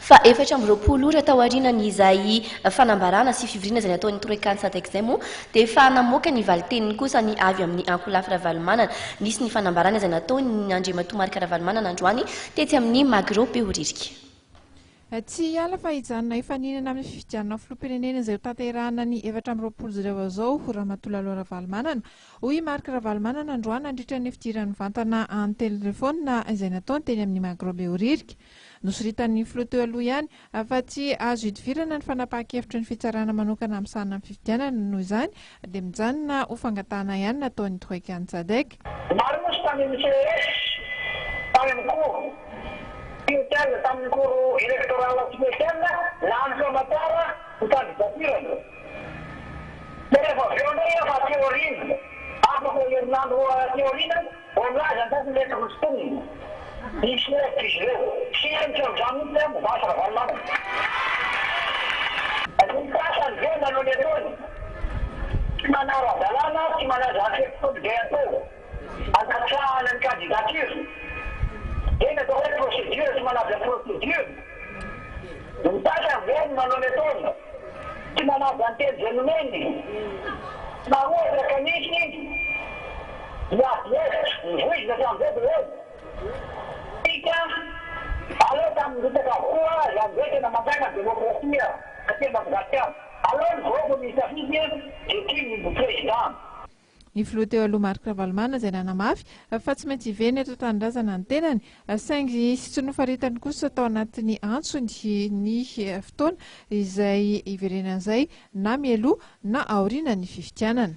fa efatra amby roapolo ora tao aorianan'izay fanambarana sy fivoriana izay nataon'ny toroekany sadek izay moa dia efa namoaka ny valiteniny kosa ny avy amin'ny ankolafy ravalomanana. Nisy ny fanambarana izay nataony Andriamatoa Marika Ravalomanana androany tetsy amin'ny Magro Behoririka. Tsy hiala fa hijanona efaninana amin'ny fifidianana filoham-pirenena izay ho tanterahana ny efatra amby roapolo zao Ramatoa Laloha Ravalomanana. Hoy Marika Ravalomanana androany nandritra ny fidiran'ny vantana any telefônina izay nataony teny amin'ny Magro Behoririka. Nosoritan'ny filoha teo aloha ihany fa tsy azo hidivirana ny fanapahan-kevitry ny fitsarana manokana amin'ny sahanana amin'ny fifidianana noho izany dia mijanona ho fangatahana ihany nataon'ny toroekany sadek. Interne tamin'ny koro elektorala spesiala lany famatara ho kandidatirana. Rehefa avy eo indray efa teorina, afaka herinandro teorina, ho milaza ny tasy mety ho fotonina. Misy mety izy ireo, sirenitra amin'izany mihitsy mivasa Ravalomanana. Ny kasany zay nanao ny ataony, tsy manara dalàna, tsy manaja akekitony dia atao, ankatrahana ny kandidatira. Ele atao hoe procedure tsy manaja procedure. Ny tasany zay manao ny ataony, tsy manaja ny teny zenomeny. Nahoatra nisy niafiesy ny voizina tamin'izay dia hoe tika aleo tamin'ny litaka avokoa izany tena manjaka demokrasia satria Madagasikara. Aleo ny vaoko misafidy dia tiany ny président. Ny filoha teo aloha Marika Ravalomanana izay nanamafy fa tsy maintsy hiveny eto tanindrazana ny tenany saingy sy tsy nofaritany kosa tao anatin'ny antsony ny fotoana izay hiverenan'izay na mialoha na aoriana ny fifidianana.